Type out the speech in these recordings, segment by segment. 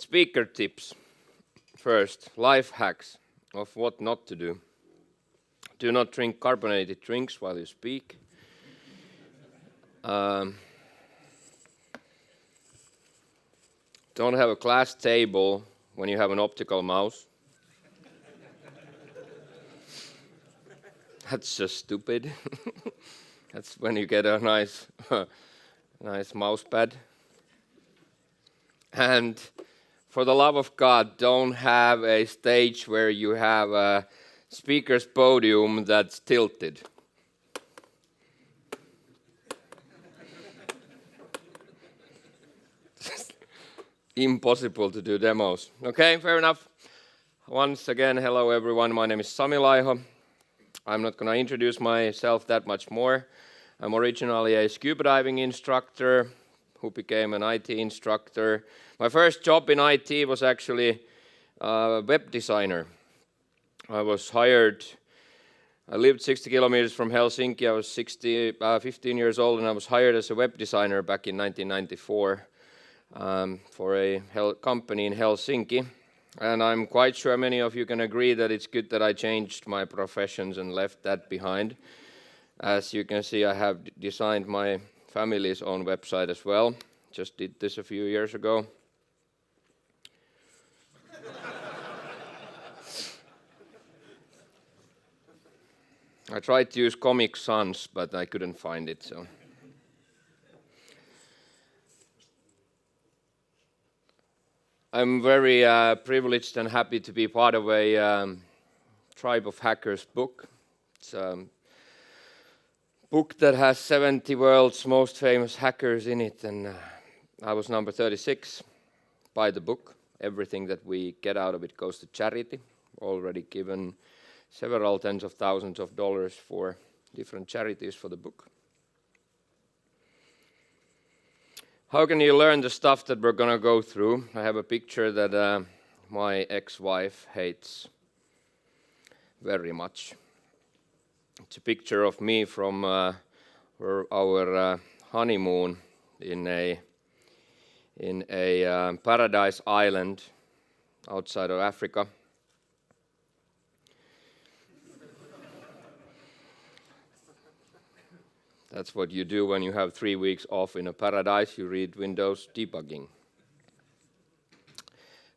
Speaker tips. First, life hacks of what not to do. Do not drink carbonated drinks while you speak. Don't have a class table when you have an optical mouse. That's just stupid. That's when you get a nice mouse pad. And for the love of God, don't have a stage where you have a speaker's podium that's tilted. Impossible to do demos. Okay, fair enough. Once again, hello everyone. My name is Sami Laiho. I'm not going to introduce myself that much more. I'm originally a scuba diving instructor who became an IT instructor. My first job in IT was actually a web designer. I was hired. I lived 60 kilometers from Helsinki. I was 15 years old, and I was hired as a web designer back in 1994 for a company in Helsinki. And I'm quite sure many of you can agree that it's good that I changed my professions and left that behind. As you can see, I have designed my family's own website as well. Just did this a few years ago. I tried to use Comic Sans, but I couldn't find it, so. I'm very privileged and happy to be part of a Tribe of Hackers book. It's a book that has 70 world's most famous hackers in it, and I was number 36. Buy the book. Everything that we get out of it goes to charity. Already given several tens of thousands of dollars for different charities for the book. How can you learn the stuff that we're going to go through? I have a picture that my ex-wife hates very much. It's a picture of me from our honeymoon in a paradise island outside of Africa. That's what you do when you have 3 weeks off in a paradise. You read Windows debugging.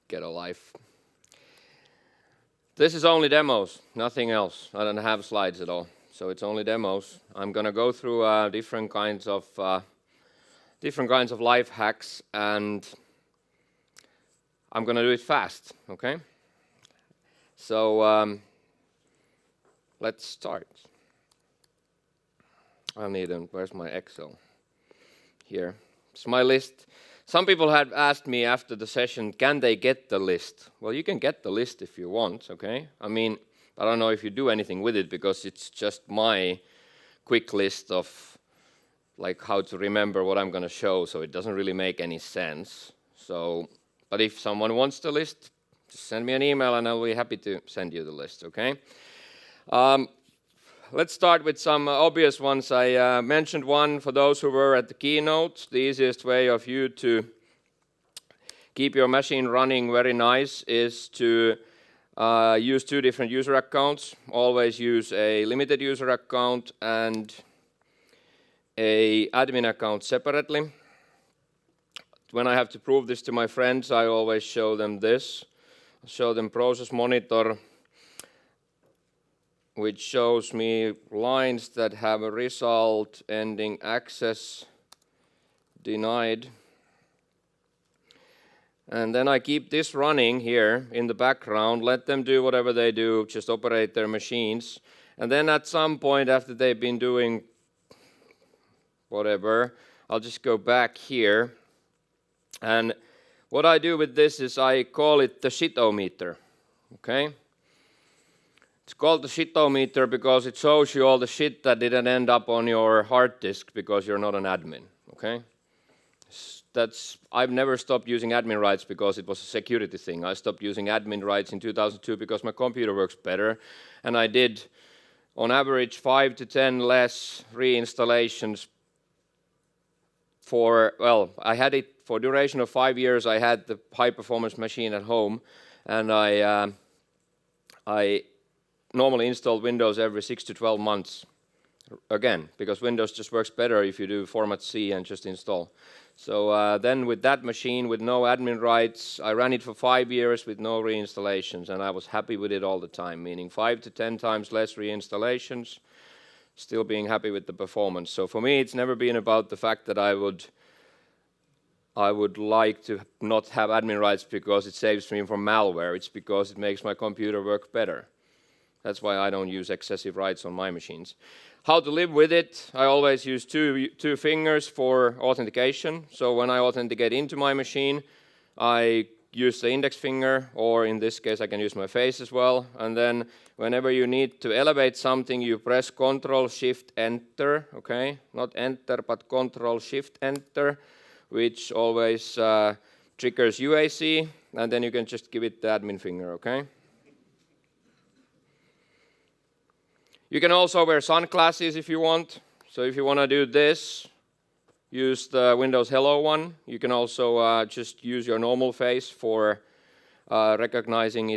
Get a life. This is only demos, nothing else. I don't have slides at all, so it's only demos. I'm going to go through different kinds of life hacks, and I'm going to do it fast. Okay? So let's start. I need where's my Excel? Here. It's my list. Some people had asked me after the session, can they get the list? Well, you can get the list if you want, okay? I mean, I don't know if you do anything with it because it's just my quick list of like how to remember what I'm going to show, so it doesn't really make any sense. So, but if someone wants the list, just send me an email and I'll be happy to send you the list, okay? Let's start with some obvious ones. I mentioned one for those who were at the keynote. The easiest way of you to keep your machine running very nice is to use 2 different user accounts. Always use a limited user account and a admin account separately. When I have to prove this to my friends, I always show them this. I show them process monitor, which shows me lines that have a result ending access denied. And then I keep this running here in the background, let them do whatever they do, just operate their machines. And then at some point after they've been doing whatever, I'll just go back here. And what I do with this is I call it the shitometer, okay? It's called the shitometer because it shows you all the shit that didn't end up on your hard disk because you're not an admin, okay? I've never stopped using admin rights because it was a security thing. I stopped using admin rights in 2002 because my computer works better, and I did, on average, 5 to 10 less reinstallations I had it for duration of 5 years. I had the high performance machine at home, and I normally install Windows every 6 to 12 months. Again, because Windows just works better if you do format C and just install. So then with that machine, with no admin rights, I ran it for 5 years with no reinstallations, and I was happy with it all the time, meaning 5 to 10 times less reinstallations, still being happy with the performance. So for me, it's never been about the fact that I would like to not have admin rights because it saves me from malware. It's because it makes my computer work better. That's why I don't use excessive rights on my machines. How to live with it? I always use two fingers for authentication. So when I authenticate into my machine, I use the index finger, or in this case I can use my face as well. And then whenever you need to elevate something, you press Ctrl-Shift-Enter, okay? Not Enter, but Ctrl-Shift-Enter, which always triggers UAC, and then you can just give it the admin finger, okay? You can also wear sunglasses if you want. So if you want to do this, use the Windows Hello one. You can also just use your normal face for recognizing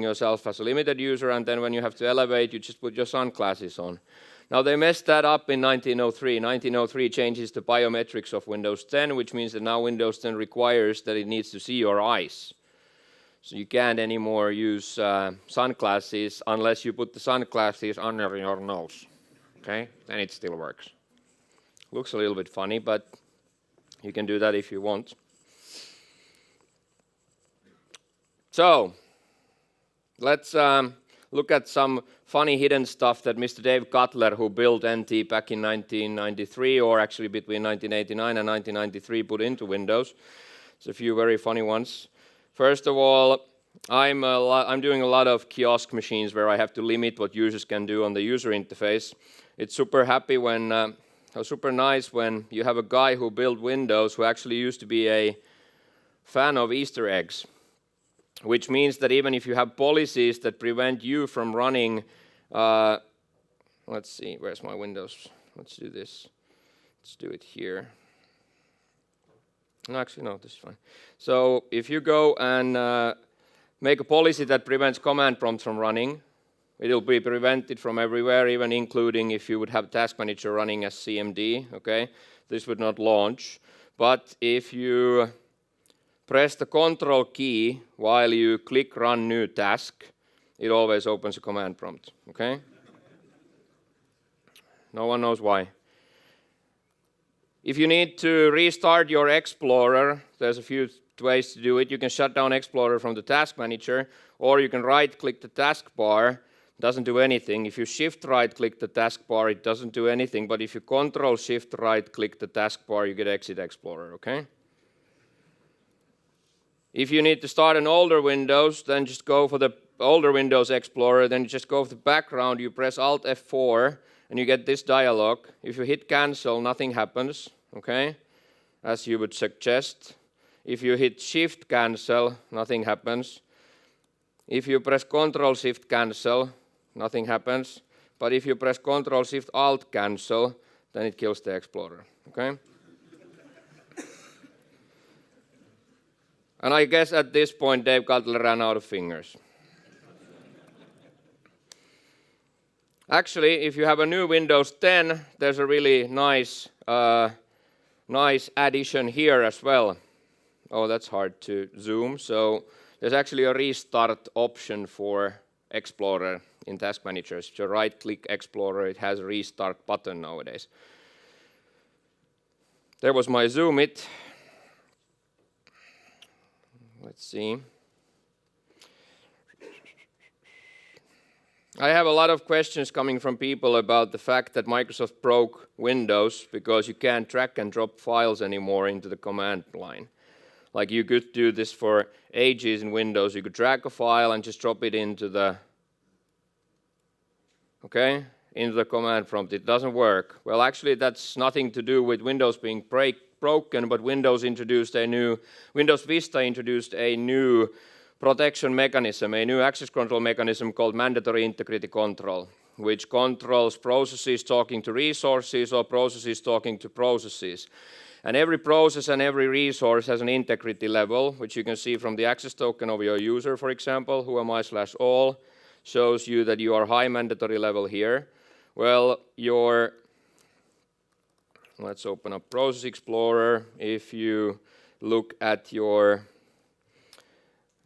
yourself as a limited user, and then when you have to elevate, you just put your sunglasses on. Now they messed that up in 1903. 1903 changes the biometrics of Windows 10, which means that now Windows 10 requires that it needs to see your eyes. So you can't anymore use sunglasses unless you put the sunglasses under your nose. Okay? Then it still works. Looks a little bit funny, but you can do that if you want. So let's look at some funny hidden stuff that Mr. Dave Cutler, who built NT back in 1993, or actually between 1989 and 1993, put into Windows. There's a few very funny ones. First of all, I'm doing a lot of kiosk machines where I have to limit what users can do on the user interface. It's super nice when you have a guy who built Windows who actually used to be a fan of Easter eggs, which means that even if you have policies that prevent you from running, let's see, where's my Windows? Let's do this. Let's do it here. No, actually, no, this is fine. So if you go and make a policy that prevents command prompts from running, it will be prevented from everywhere, even including if you would have Task Manager running as CMD, okay? This would not launch. But if you press the Control key while you click Run New Task, it always opens a command prompt, okay? No one knows why. If you need to restart your Explorer, there's a few ways to do it. You can shut down Explorer from the Task Manager, or you can right-click the taskbar. Doesn't do anything. If you shift right-click the taskbar, it doesn't do anything. But if you Control-Shift right-click the taskbar, you get Exit Explorer, okay? If you need to start an older Windows, then just go for the older Windows Explorer. Then you just go for the background. You press Alt F4, and you get this dialog. If you hit Cancel, nothing happens, okay? As you would suggest. If you hit Shift Cancel, nothing happens. If you press Control-Shift Cancel, nothing happens. But if you press Control-Shift Alt Cancel, then it kills the Explorer, okay? And I guess at this point, Dave Cutler ran out of fingers. Actually, if you have a new Windows 10, there's a really nice addition here as well. Oh, that's hard to zoom. So there's actually a restart option for Explorer in Task Manager. If you right-click Explorer, it has a restart button nowadays. There was my Zoom It. Let's see. I have a lot of questions coming from people about the fact that Microsoft broke Windows because you can't drag and drop files anymore into the command line. Like you could do this for ages in Windows. You could drag a file and just drop it into the, into the command prompt. It doesn't work. Well, actually, that's nothing to do with Windows being broken, but Windows Vista introduced a new protection mechanism, a new access control mechanism called mandatory integrity control, which controls processes talking to resources or processes talking to processes. And every process and every resource has an integrity level, which you can see from the access token of your user, for example, whoami/all, shows you that you are high mandatory level here. Well, let's open up Process Explorer. If you look at your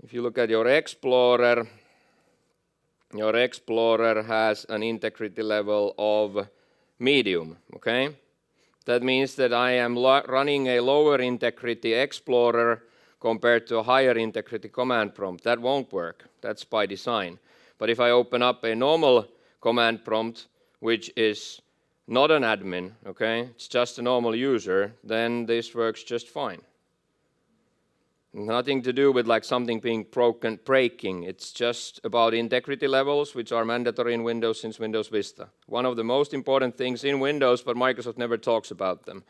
Explorer, your Explorer has an integrity level of medium, okay? That means that I am running a lower integrity Explorer compared to a higher integrity command prompt. That won't work. That's by design. But if I open up a normal command prompt, which is not an admin, okay, it's just a normal user, then this works just fine. Nothing to do with like something being breaking. It's just about integrity levels, which are mandatory in Windows since Windows Vista. One of the most important things in Windows, but Microsoft never talks about them.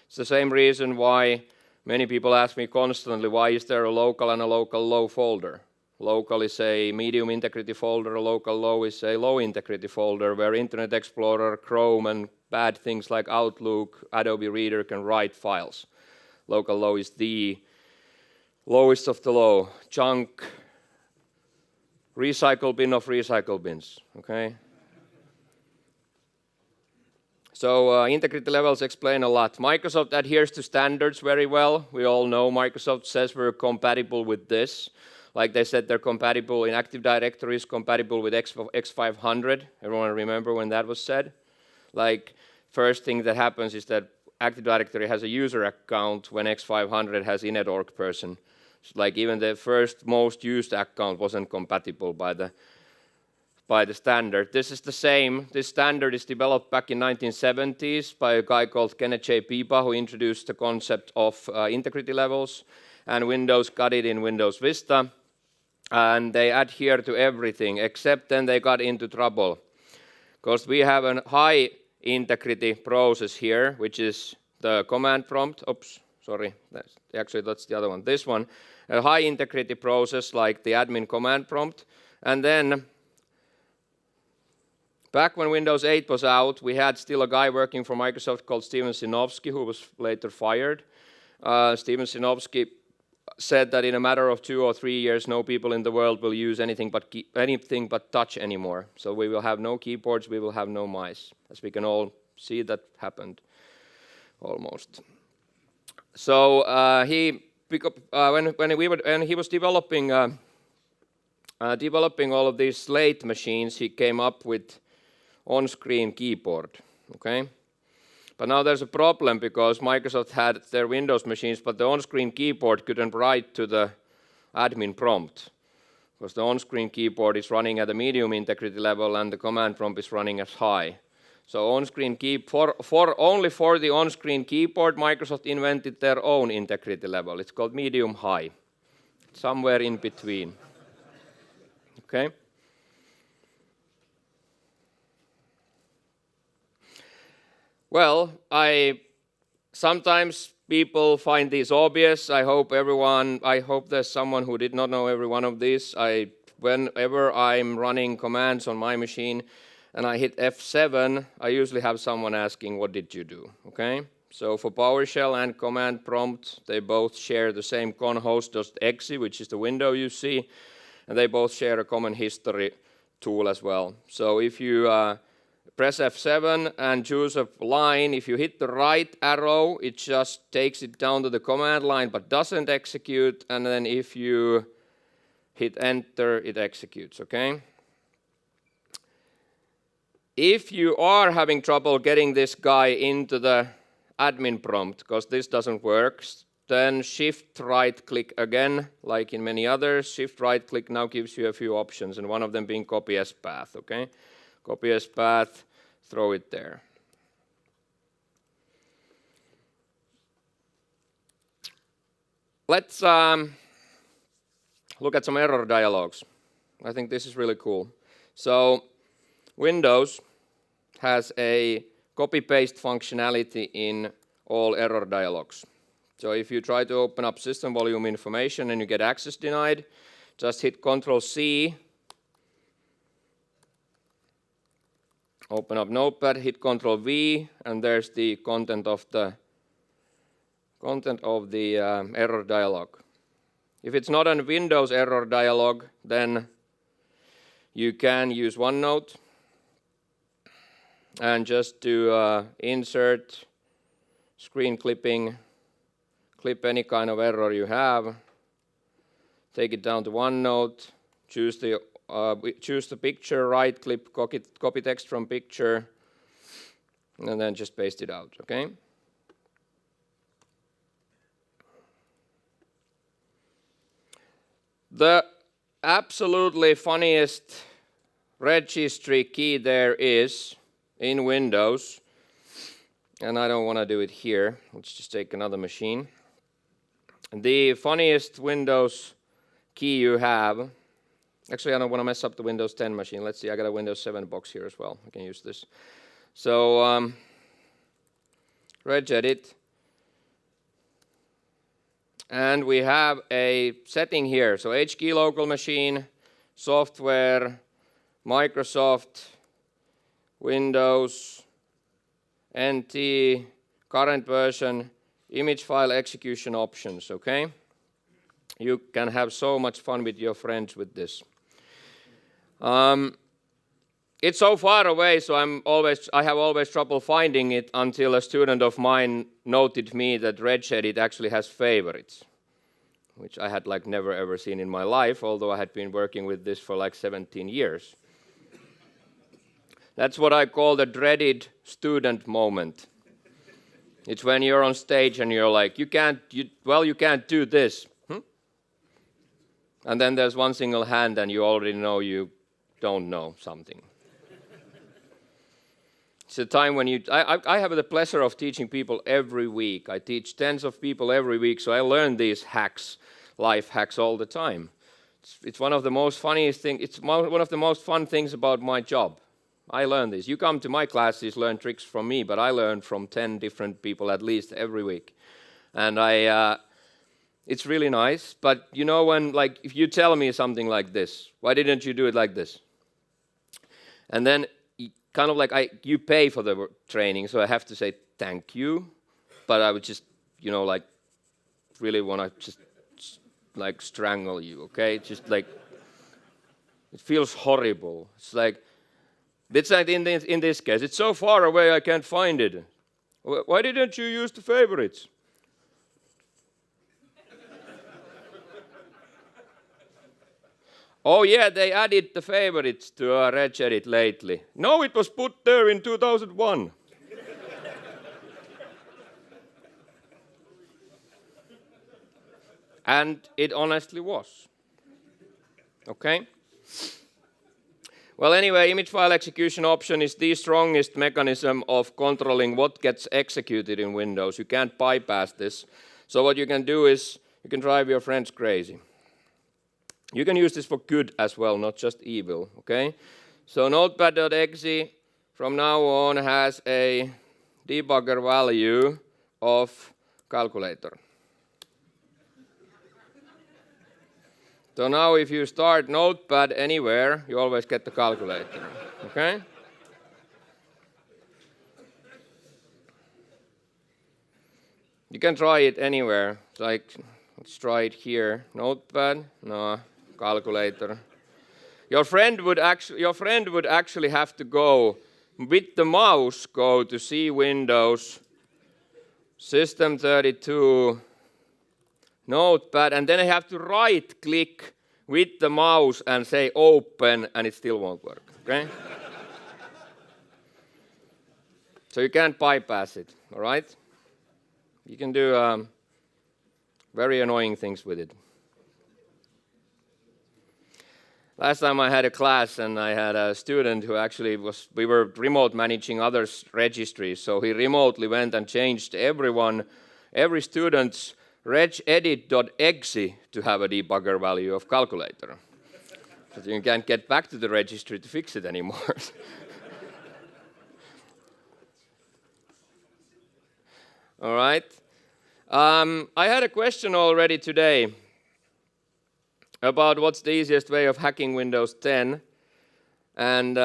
It's the same reason why many people ask me constantly, why is there a local and a local low folder? Local is a medium integrity folder, a local low is a low integrity folder where Internet Explorer, Chrome, and bad things like Outlook, Adobe Reader can write files. Local low is the lowest of the low, junk, recycle bin of recycle bins, okay? So integrity levels explain a lot. Microsoft adheres to standards very well. We all know Microsoft says we're compatible with this. Like they said, they're compatible in Active Directory, is compatible with X500. Everyone remember when that was said? Like, first thing that happens is that Active Directory has a user account when X500 has inet.org person. Like even the first most used account wasn't compatible by the standard. This is the same. This standard is developed back in 1970s by a guy called Kenneth J. Pipa, who introduced the concept of integrity levels, and Windows got it in Windows Vista, and they adhere to everything, except then they got into trouble, because we have a high integrity process here, which is the command prompt. Oops, sorry, that's the other one. This one. A high integrity process like the admin command prompt. And then back when Windows 8 was out, we had still a guy working for Microsoft called Steven Sinofsky, who was later fired. Steven Sinofsky said that in a matter of 2 or 3 years, no people in the world will use anything but touch anymore. So we will have no keyboards, we will have no mice. As we can all see, that happened almost. So when he was developing all of these slate machines, he came up with on-screen keyboard. Okay, but now there's a problem because Microsoft had their Windows machines, but the on-screen keyboard couldn't write to the admin prompt because the on-screen keyboard is running at a medium integrity level and the command prompt is running as high. So on-screen only for the on-screen keyboard, Microsoft invented their own integrity level. It's called medium-high, somewhere in between. Okay. Well, sometimes people find these obvious. I hope there's someone who did not know every one of these. Whenever I'm running commands on my machine, and I hit F7, I usually have someone asking, what did you do? Okay? So for PowerShell and command prompt, they both share the same conhost.exe, which is the window you see, and they both share a common history tool as well. So if you press F7 and choose a line, if you hit the right arrow, it just takes it down to the command line but doesn't execute, and then if you hit enter, it executes, okay? If you are having trouble getting this guy into the admin prompt, because this doesn't work, then shift right click again, like in many others. Shift right click now gives you a few options, and one of them being copy as path, okay? Copy as path, throw it there. Let's look at some error dialogues. I think this is really cool. So Windows has a copy-paste functionality in all error dialogues. So if you try to open up system volume information and you get access denied, just hit Ctrl+C, open up Notepad, hit Ctrl+V, and there's the content of the content of the error dialog. If it's not a Windows error dialog, then you can use OneNote and just do insert, screen clipping, clip any kind of error you have, take it down to OneNote, choose the picture, right click, copy text from picture, and then just paste it out, okay? The absolutely funniest registry key there is in Windows, and I don't want to do it here. Let's just take another machine. The funniest Windows key you have, actually I don't want to mess up the Windows 10 machine. Let's see, I got a Windows 7 box here as well. I can use this. So, regedit. And we have a setting here. So HKey local machine, software, Microsoft, Windows, NT, current version, image file execution options, okay? You can have so much fun with your friends with this. It's so far away, so I have always trouble finding it until a student of mine noted me that Regedit actually has favorites, which I had like never ever seen in my life, although I had been working with this for like 17 years. That's what I call the dreaded student moment. It's when you're on stage and you're like, you can't do this. And then there's one single hand and you already know you don't know something. It's a time when I have the pleasure of teaching people every week. I teach tens of people every week, so I learn these hacks, life hacks all the time. It's one of the most funniest things, it's one of the most fun things about my job. I learn this. You come to my classes, learn tricks from me, but I learn from 10 different people at least every week. And it's really nice, but you know when, like, if you tell me something like this, why didn't you do it like this? And then kind of like you pay for the training, so I have to say thank you, but I would just, like really want to just like strangle you, okay? Just like, it feels horrible. It's like, it's like in this case, it's so far away I can't find it. Why didn't you use the favorites? Oh yeah, they added the favorites to Regedit lately. No, it was put there in 2001. And it honestly was. Okay? Well, anyway, image file execution option is the strongest mechanism of controlling what gets executed in Windows. You can't bypass this. So what you can do is you can drive your friends crazy. You can use this for good as well, not just evil, okay? So notepad.exe from now on has a debugger value of calculator. So now if you start Notepad anywhere, you always get the calculator, okay? You can try it anywhere. Like, let's try it here. Notepad, no, calculator. Your friend would actually have to go with the mouse, go to C Windows, System 32, Notepad, and then I have to right click with the mouse and say open, and it still won't work, okay? So you can't bypass it, all right? You can do very annoying things with it. Last time I had a class and I had a student who actually we were remote managing other registries, so he remotely went and changed every student's regedit.exe to have a debugger value of calculator. So you can't get back to the registry to fix it anymore. All right. I had a question already today about what's the easiest way of hacking Windows 10. And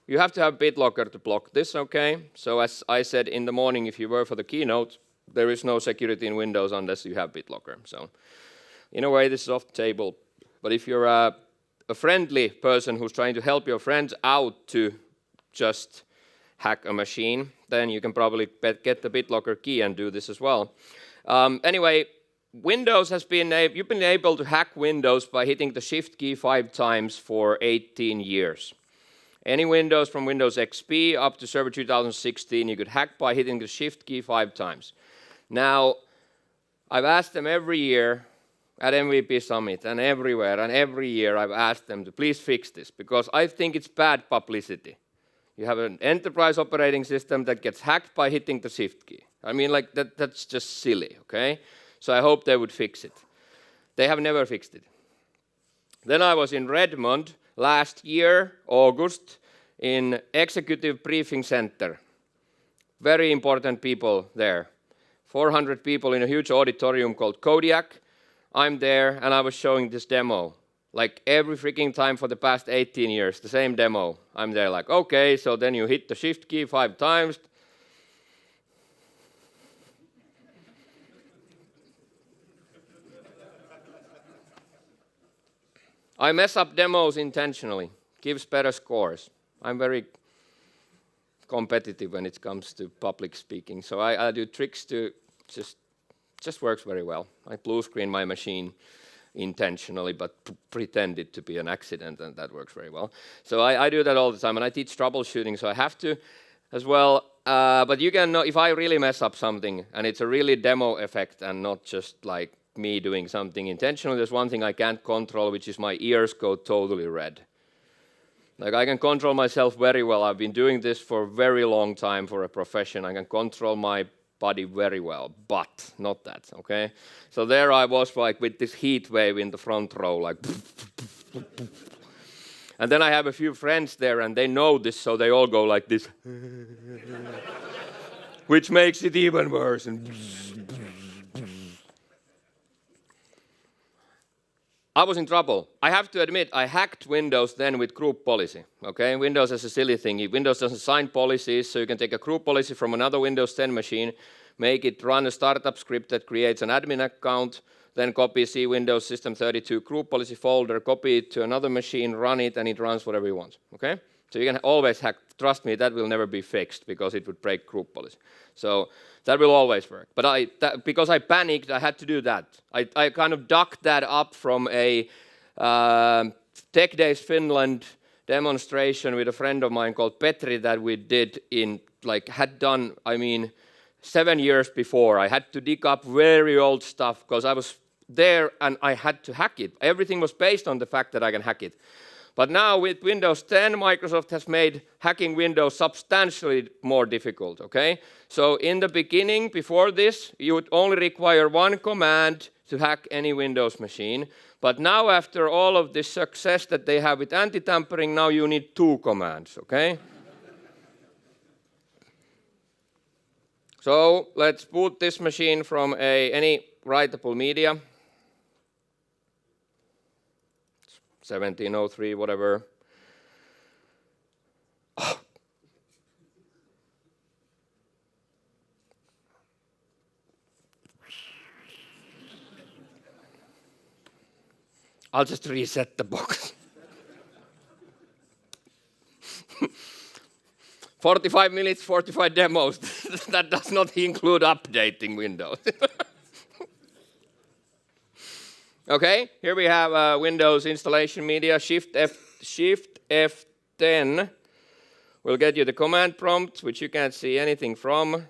you have to have BitLocker to block this, okay? So as I said in the morning, if you were for the keynote, there is no security in Windows unless you have BitLocker. So in a way, this is off the table. But if you're a friendly person who's trying to help your friends out to just hack a machine, then you can probably get the BitLocker key and do this as well. Anyway, Windows has been, you've been able to hack Windows by hitting the Shift key 5 times for 18 years. Any Windows from Windows XP up to Server 2016, you could hack by hitting the Shift key 5 times. Now, I've asked them every year at MVP Summit and everywhere, and every year I've asked them to please fix this, because I think it's bad publicity. You have an enterprise operating system that gets hacked by hitting the Shift key. I mean, like, that's just silly, okay? So I hope they would fix it. They have never fixed it. Then I was in Redmond last year, August, in Executive Briefing Center. Very important people there. 400 people in a huge auditorium called Kodiak. I'm there, and I was showing this demo. Like every freaking time for the past 18 years, the same demo. I'm there like, okay, so then you hit the Shift key 5 times. I mess up demos intentionally, gives better scores. I'm very competitive when it comes to public speaking, so I do tricks to just works very well. I blue screen my machine intentionally, but pretend it to be an accident, and that works very well. So I do that all the time, and I teach troubleshooting, so I have to as well. But you can know if I really mess up something, and it's a really demo effect and not just like me doing something intentionally. There's one thing I can't control, which is my ears go totally red. Like I can control myself very well. I've been doing this for a very long time for a profession. I can control my body very well, but not that, okay? So there I was like with this heat wave in the front row, like and then I have a few friends there and they know this, so they all go like this, which makes it even worse. And I was in trouble. I have to admit, I hacked Windows then with group policy, okay? Windows is a silly thing. Windows doesn't sign policies, so you can take a group policy from another Windows 10 machine, make it run a startup script that creates an admin account, then copy C Windows System 32 group policy folder, copy it to another machine, run it, and it runs whatever you want, okay? So you can always hack. Trust me, that will never be fixed because it would break group policy. So that will always work. But because I panicked, I had to do that. I kind of ducked that up from a Tech Days Finland demonstration with a friend of mine called Petri that we did had done, 7 years before. I had to dig up very old stuff because I was there and I had to hack it. Everything was based on the fact that I can hack it. But now with Windows 10, Microsoft has made hacking Windows substantially more difficult, okay? So in the beginning, before this, you would only require one command to hack any Windows machine. But now after all of this success that they have with anti-tampering, now you need 2 commands, okay? So let's boot this machine from any writable media. 1703, whatever. Oh. I'll just reset the box. 45 minutes, 45 demos. That does not include updating Windows. Okay, here we have Windows installation media, Shift F10 will get you the command prompt, which you can't see anything from.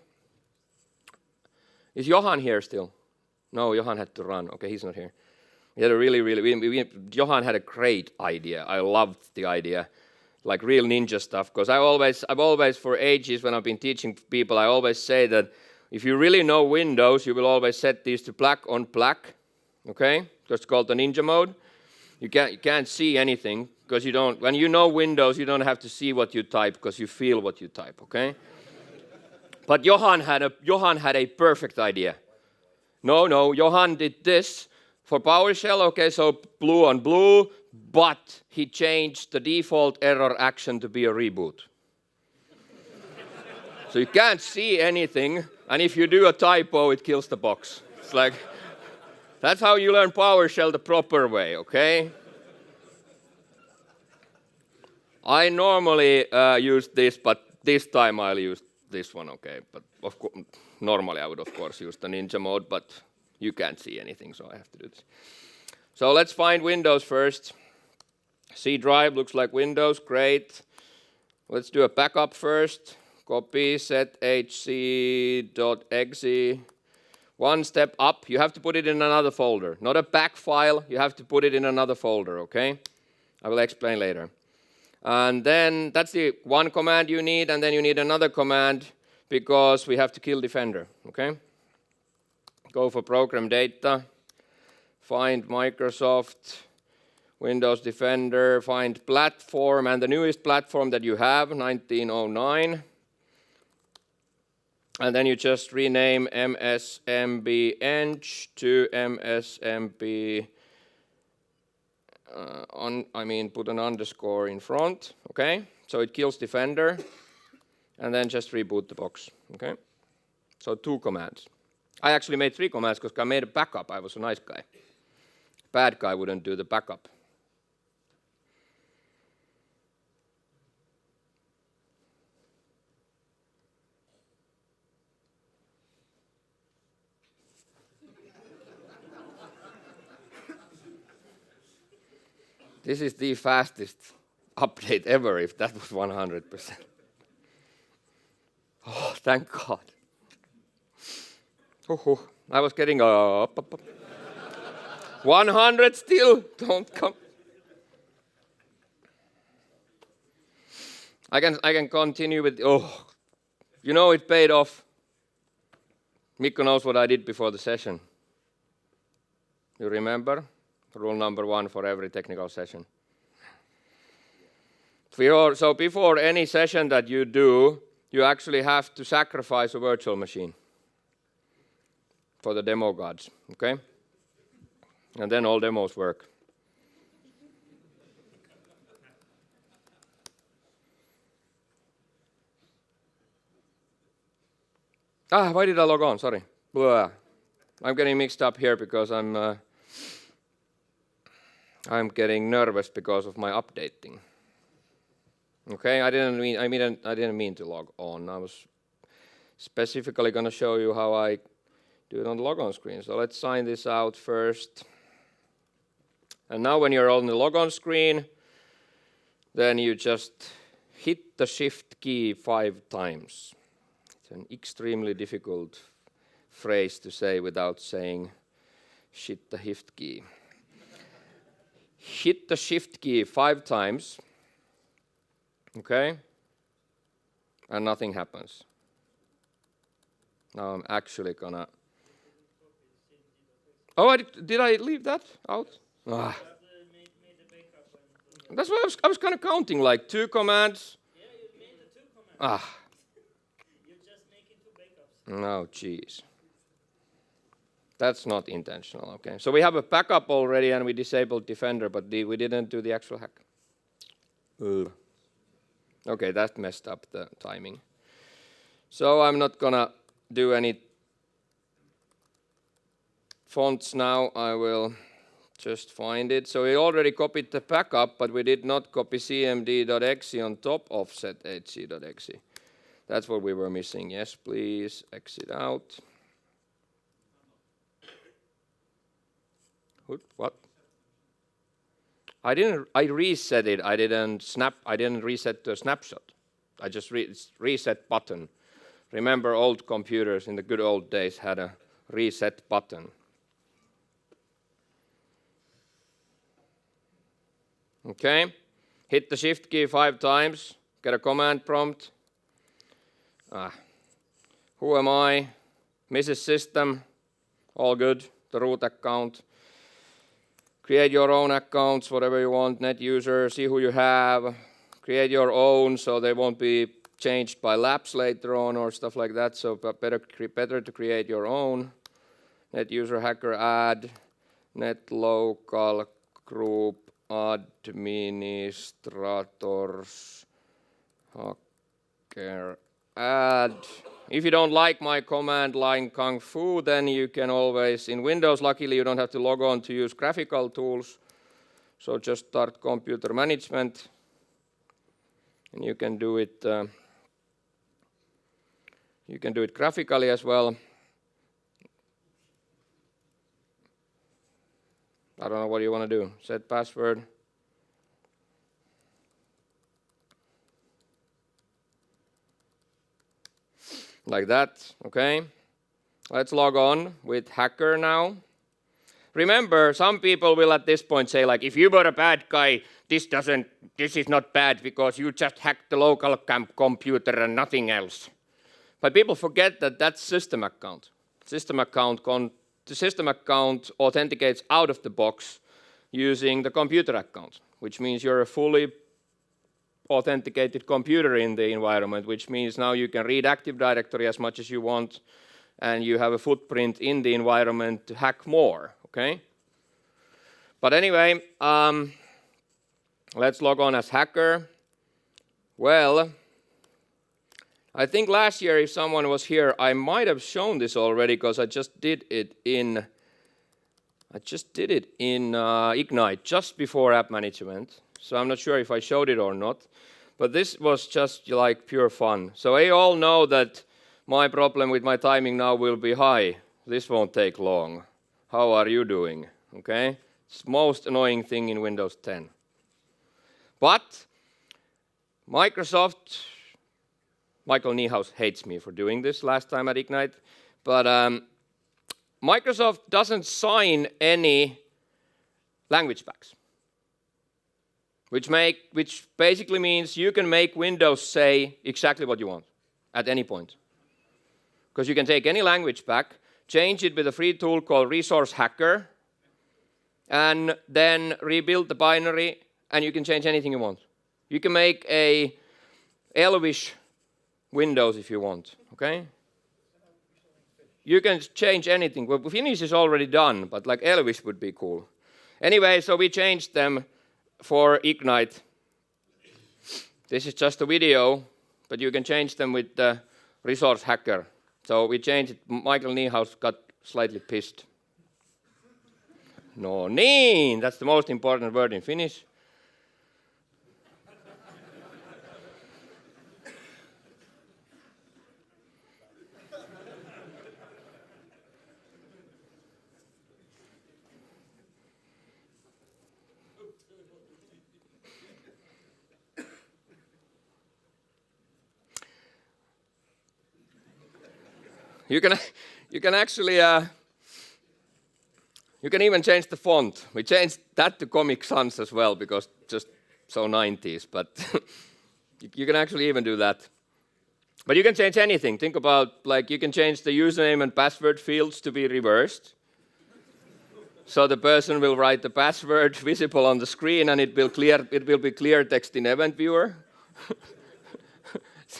Is Johan here still? No, Johan had to run. Okay, he's not here. We had a Johan had a great idea. I loved the idea, like real ninja stuff, because I've always for ages when I've been teaching people, I always say that if you really know Windows, you will always set these to black on black. Okay, that's called the ninja mode. You can't see anything because you don't. When you know Windows, you don't have to see what you type because you feel what you type. Okay. But Johan had a perfect idea. No, Johan did this for PowerShell. Okay, so blue on blue, but he changed the default error action to be a reboot. So you can't see anything. And if you do a typo, it kills the box. It's like, that's how you learn PowerShell the proper way, okay? I normally use this, but this time I'll use this one, okay? But normally I would, of course, use the ninja mode, but you can't see anything, so I have to do this. So let's find Windows first. C drive looks like Windows, great. Let's do a backup first. Copy sethc.exe. One step up, you have to put it in another folder. Not a back file, you have to put it in another folder, okay? I will explain later. And then that's the one command you need, and then you need another command because we have to kill Defender, okay? Go for program data, find Microsoft, Windows Defender, find platform, and the newest platform that you have, 1909. And then you just rename MSMB-eng to MSMB, put an underscore in front, okay? So it kills Defender, and then just reboot the box, okay? So 2 commands. I actually made 3 commands because I made a backup. I was a nice guy. Bad guy wouldn't do the backup. This is the fastest update ever, if that was 100%. Oh, thank God. I was getting up. 100 still, don't come. I can continue with, it paid off. Mikko knows what I did before the session. You remember? Rule number 1 for every technical session. So before any session that you do, you actually have to sacrifice a virtual machine for the demo gods, okay? And then all demos work. Why did I log on? Sorry. Blah. I'm getting mixed up here because I'm getting nervous because of my updating. Okay, I didn't mean to log on. I was specifically going to show you how I do it on the logon screen. So let's sign this out first. And now when you're on the logon screen, then you just hit the shift key 5 times. It's an extremely difficult phrase to say without saying hit the shift key. Hit the shift key 5 times, okay, and nothing happens. Now I'm actually gonna... Oh, did I leave that out? That's what I was kind of counting, like 2 commands. Yeah, you made the 2 commands. You're just making 2 backups. No, jeez. That's not intentional, okay? So we have a backup already and we disabled Defender, but we didn't do the actual hack. Okay, that messed up the timing. So I'm not gonna do any fonts now. I will just find it. So we already copied the backup, but we did not copy cmd.exe on top of sethc.exe. That's what we were missing. Yes, please exit out. What? I reset it. I didn't reset the snapshot. I just reset button. Remember old computers in the good old days had a reset button. Okay. Hit the shift key 5 times. Get a command prompt. Who am I? Mrs. System. All good. The root account. Create your own accounts, whatever you want, net user, see who you have, create your own so they won't be changed by lapse later on or stuff like that, so better to create your own. Net user hacker add, net local group administrators hacker add. If you don't like my command line kung fu, then you can always, in Windows, luckily you don't have to log on to use graphical tools. So just start computer management, and you can do it graphically as well. I don't know what you want to do. Set password. Like that, okay? Let's log on with Hacker now. Remember, some people will at this point say, like, if you were a bad guy, this is not bad because you just hacked the local computer and nothing else. But people forget that that's system account. The system account authenticates out of the box using the computer account, which means you're a fully authenticated computer in the environment, which means now you can read Active Directory as much as you want, and you have a footprint in the environment to hack more, okay? But anyway, let's log on as hacker. Well, I think last year, if someone was here, I might have shown this already because I just did it in Ignite just before AppManagEvent. So I'm not sure if I showed it or not, but this was just like pure fun. So you all know that my problem with my timing now will be high. This won't take long. How are you doing? Okay, it's the most annoying thing in Windows 10. But Microsoft, Michael Niehaus hates me for doing this last time at Ignite, but Microsoft doesn't sign any language packs. Which basically means you can make Windows say exactly what you want at any point. Because you can take any language pack, change it with a free tool called Resource Hacker, and then rebuild the binary, and you can change anything you want. You can make a Elvish Windows if you want, okay? You can change anything. Well, Finnish is already done, but like Elvish would be cool. Anyway, so we changed them for Ignite. This is just a video, but you can change them with the Resource Hacker. So we changed it. Michael Niehaus got slightly pissed. No niin, that's the most important word in Finnish. You can actually, you can even change the font. We changed that to Comic Sans as well because just so 90s, but you can actually even do that. But you can change anything. Think about, like, you can change the username and password fields to be reversed. So the person will write the password visible on the screen and it will be clear text in Event Viewer.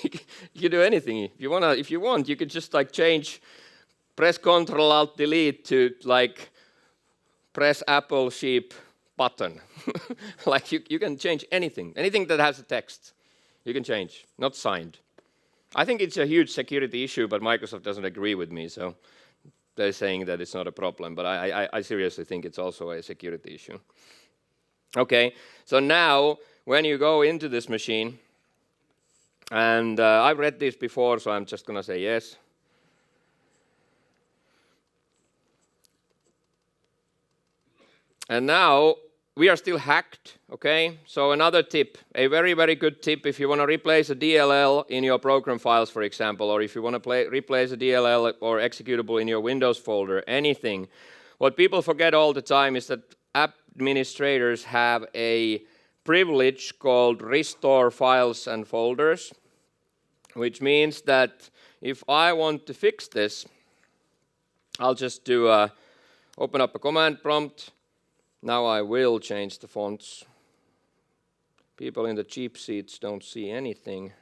You can do anything. If you want, you could just like change, press Ctrl Alt Delete to like press Apple sheep button. Like you can change anything. Anything that has a text, you can change, not signed. I think it's a huge security issue, but Microsoft doesn't agree with me, so they're saying that it's not a problem, but I seriously think it's also a security issue. Okay, so now when you go into this machine, and I've read this before, so I'm just going to say yes. And now we are still hacked, okay? So another tip, a very, very good tip if you want to replace a DLL in your program files, for example, or if you want to replace a DLL or executable in your Windows folder, anything. What people forget all the time is that administrators have a privilege called restore files and folders, which means that if I want to fix this, I'll just do open up a command prompt. Now I will change the fonts. People in the cheap seats don't see anything.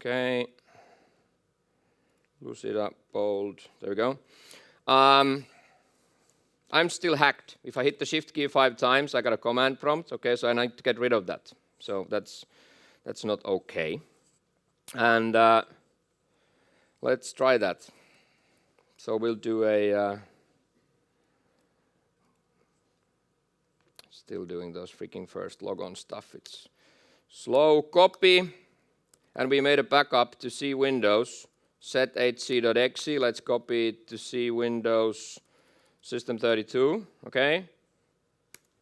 Okay. Lucida, bold. There we go. I'm still hacked. If I hit the Shift key 5 times, I got a command prompt. Okay, so I need to get rid of that. So that's not okay. And let's try that. So we'll do a still doing those freaking first logon stuff. It's slow. Copy, and we made a backup to C Windows set.hc.exe. Let's copy it to C Windows System32. Okay.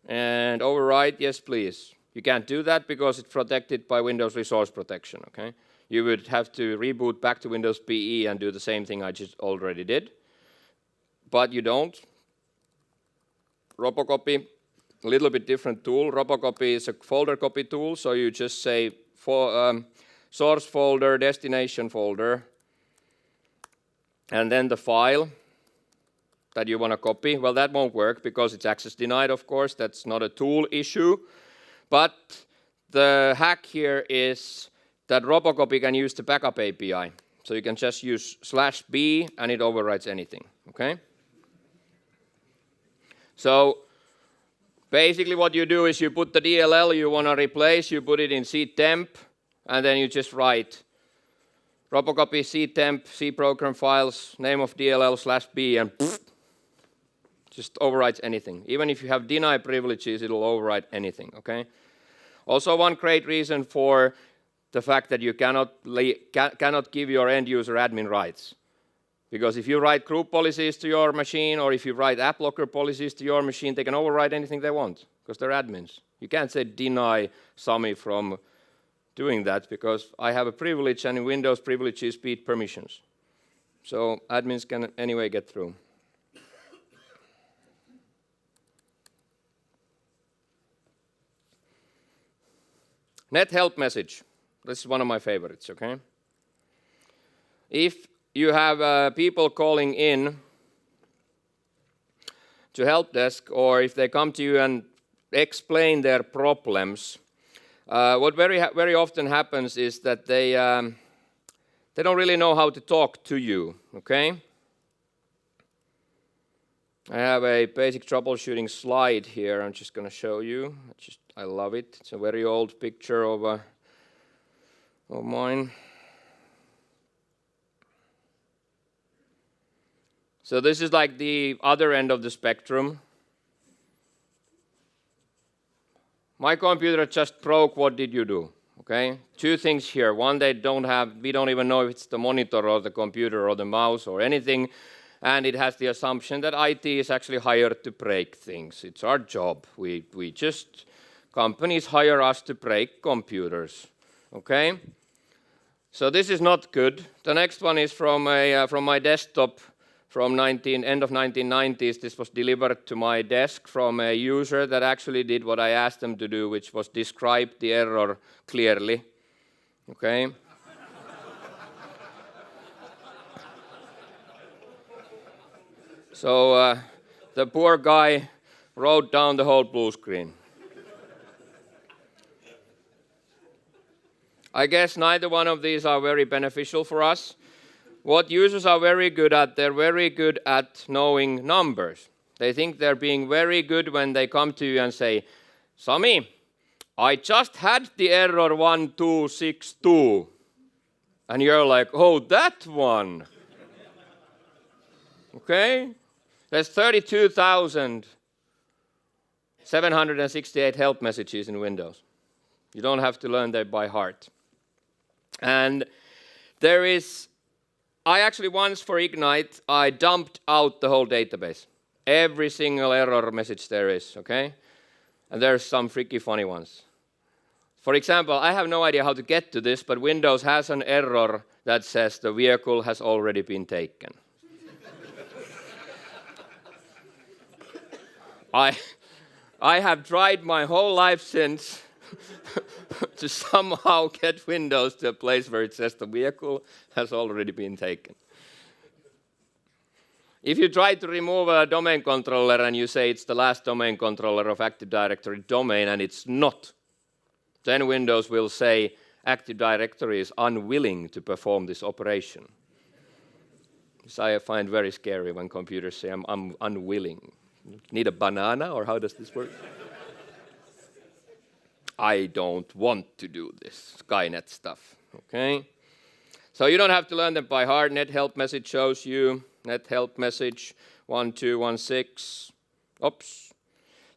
And overwrite, yes please. You can't do that because it's protected by Windows Resource Protection, okay? You would have to reboot back to Windows PE and do the same thing I just already did. But you don't. Robocopy, a little bit different tool. Robocopy is a folder copy tool, so you just say source folder, destination folder, and then the file that you want to copy. Well, that won't work because it's access denied, of course. That's not a tool issue. But the hack here is that Robocopy can use the backup API. So you can just use /b and it overwrites anything, okay? So basically what you do is you put the DLL you want to replace, you put it in ctemp, and then you just write Robocopy ctemp, cprogram files, name of DLL /b, and just overwrites anything. Even if you have deny privileges, it'll overwrite anything, okay? Also, one great reason for the fact that you cannot give your end user admin rights. Because if you write group policies to your machine, or if you write app locker policies to your machine, they can overwrite anything they want, because they're admins. You can't say deny Sami from doing that, because I have a privilege, and in Windows privileges beat permissions. So admins can anyway get through. Net help message. This is one of my favorites, okay? If you have people calling in to help desk, or if they come to you and explain their problems, what very often happens is that they don't really know how to talk to you, okay? I have a basic troubleshooting slide here. I'm just going to show you. I love it. It's a very old picture of mine. So this is like the other end of the spectrum. My computer just broke. What did you do? Okay, two things here. One, we don't even know if it's the monitor or the computer or the mouse or anything. And it has the assumption that IT is actually hired to break things. It's our job. Companies hire us to break computers. Okay? So this is not good. The next one is from my desktop from end of 1990s. This was delivered to my desk from a user that actually did what I asked them to do, which was describe the error clearly. Okay? So the poor guy wrote down the whole blue screen. I guess neither one of these are very beneficial for us. What users are very good at, they're very good at knowing numbers. They think they're being very good when they come to you and say, Sami, I just had the error 1262. And you're like, oh, that one. Okay? There's 32,768 help messages in Windows. You don't have to learn that by heart. And I actually once for Ignite, I dumped out the whole database. Every single error message there is, okay? And there's some freaky funny ones. For example, I have no idea how to get to this, but Windows has an error that says the vehicle has already been taken. I have tried my whole life since to somehow get Windows to a place where it says the vehicle has already been taken. If you try to remove a domain controller and you say it's the last domain controller of Active Directory domain and it's not, then Windows will say Active Directory is unwilling to perform this operation. This I find very scary when computers say I'm unwilling. Need a banana, or how does this work? I don't want to do this Skynet stuff, okay? So you don't have to learn them by heart. Net help message shows you. Net help message 1216. Oops.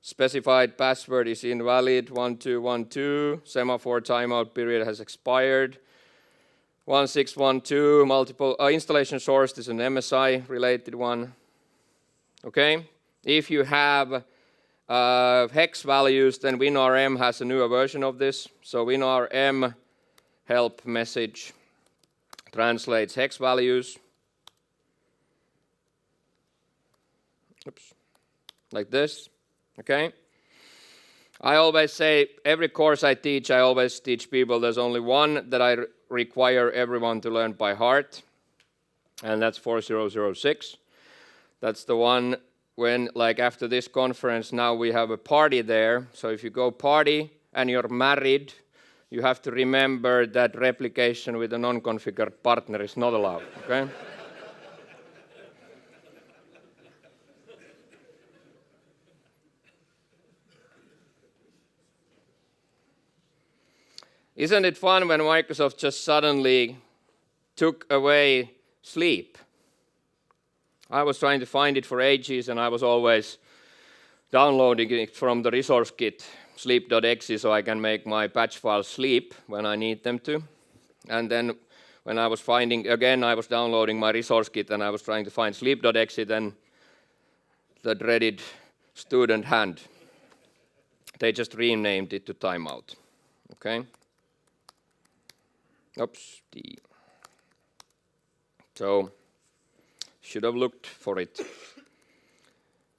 Specified password is invalid 1212. Semaphore timeout period has expired. 1612. Multiple installation source is an MSI related one. Okay. If you have hex values, then WinRM has a newer version of this. So WinRM help message translates hex values. Oops. Like this. Okay. I always say, every course I teach, I always teach people there's only one that I require everyone to learn by heart, and that's 4006. That's the one when, like after this conference, now we have a party there. So if you go party and you're married, you have to remember that replication with a non-configured partner is not allowed, okay? Isn't it fun when Microsoft just suddenly took away sleep? I was trying to find it for ages, and I was always downloading it from the resource kit, sleep.exe, so I can make my patch files sleep when I need them to. And then when I was finding, again, I was downloading my resource kit, and I was trying to find sleep.exe, then the dreaded student hand. They just renamed it to timeout, okay? Oops. So, should have looked for it.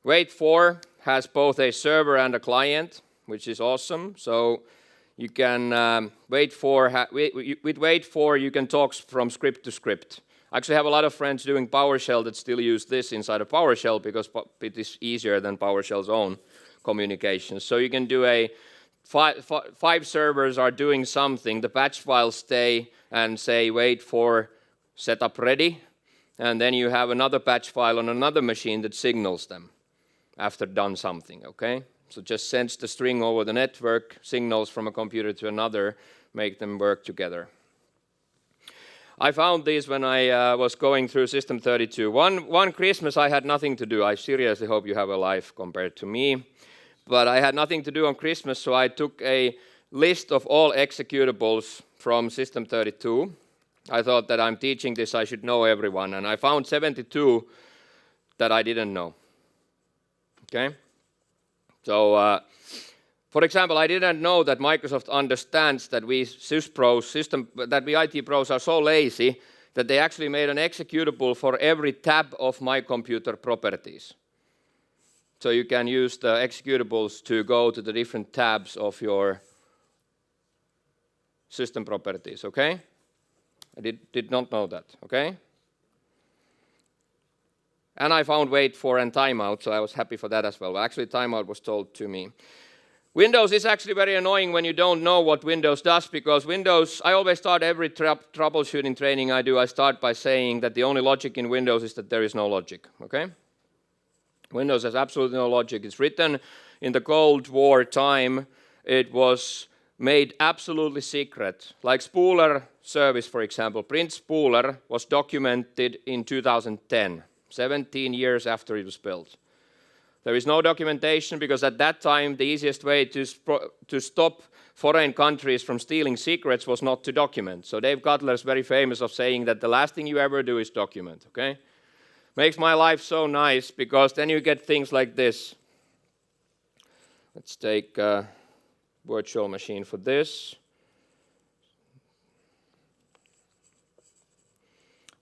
Wait for has both a server and a client, which is awesome. So you can with wait for you can talk from script to script. I actually have a lot of friends doing PowerShell that still use this inside of PowerShell because it is easier than PowerShell's own communications. So you can do a five servers are doing something, the patch files stay and say wait for setup ready, and then you have another patch file on another machine that signals them after done something, okay? So just sends the string over the network, signals from a computer to another, make them work together. I found these when I was going through System 32. One Christmas I had nothing to do. I seriously hope you have a life compared to me. But I had nothing to do on Christmas, so I took a list of all executables from System 32. I thought that I'm teaching this, I should know everyone, and I found 72 that I didn't know. Okay? So, for example, I didn't know that Microsoft understands that we IT pros are so lazy that they actually made an executable for every tab of My Computer properties. So you can use the executables to go to the different tabs of your system properties, okay? I did not know that, okay? And I found wait for and timeout, so I was happy for that as well. But actually, timeout was told to me. Windows is actually very annoying when you don't know what Windows does, because Windows, I always start every troubleshooting training I do, I start by saying that the only logic in Windows is that there is no logic, okay? Windows has absolutely no logic. It's written in the Cold War time. It was made absolutely secret. Like Spooler service, for example. Print Spooler was documented in 2010, 17 years after it was built. There is no documentation because at that time the easiest way to stop foreign countries from stealing secrets was not to document. So Dave Cutler is very famous of saying that the last thing you ever do is document, okay? Makes my life so nice because then you get things like this. Let's take a virtual machine for this.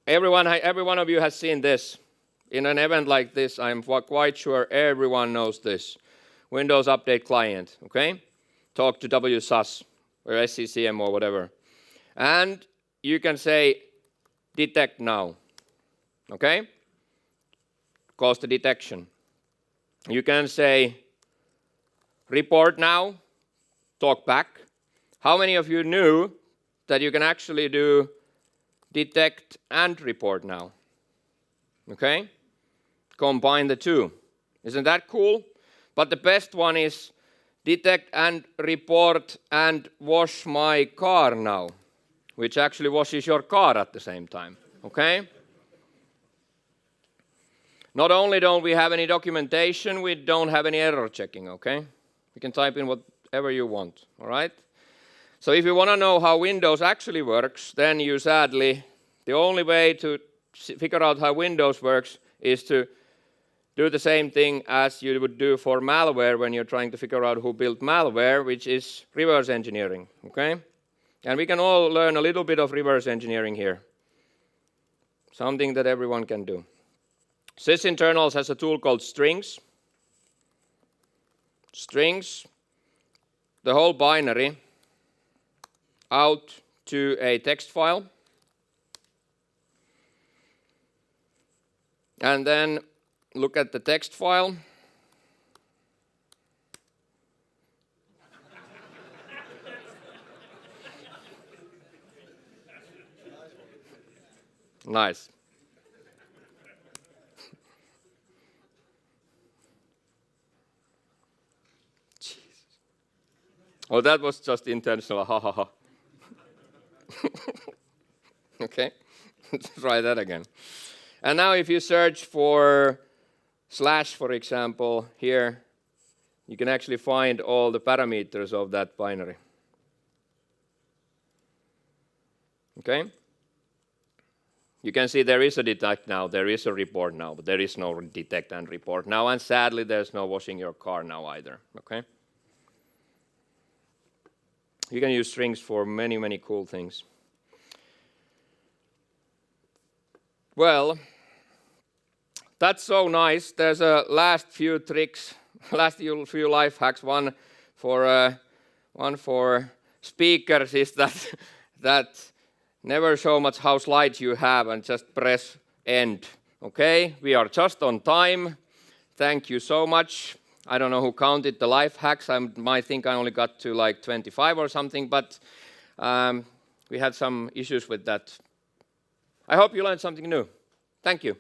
Every one of you has seen this. In an event like this, I'm quite sure everyone knows this. Windows Update Client, okay? Talk to WSUS or SCCM or whatever. And you can say, detect now, okay? Cause the detection. You can say, report now, talk back. How many of you knew that you can actually do detect and report now? Okay? Combine the two. Isn't that cool? But the best one is detect and report and wash my car now, which actually washes your car at the same time, okay? Not only don't we have any documentation, we don't have any error checking, okay? You can type in whatever you want, all right? So if you want to know how Windows actually works, then you sadly, the only way to figure out how Windows works is to do the same thing as you would do for malware when you're trying to figure out who built malware, which is reverse engineering, okay? And we can all learn a little bit of reverse engineering here. Something that everyone can do. Sysinternals has a tool called strings. Strings, the whole binary, out to a text file. And then look at the text file. Nice. Jesus. Oh, that was just intentional. Ha ha ha. Okay, let's try that again. And now if you search for / for example, here, you can actually find all the parameters of that binary. Okay? You can see there is a detect now, there is a report now, but there is no detect and report now, and sadly there's no washing your car now either, okay? You can use strings for many, many cool things. Well, that's so nice. There's a last few tricks, last few life hacks. One for speakers is that never show much how slides you have and just press end. Okay, we are just on time. Thank you so much. I don't know who counted the life hacks. I might think I only got to like 25 or something, but we had some issues with that. I hope you learned something new. Thank you.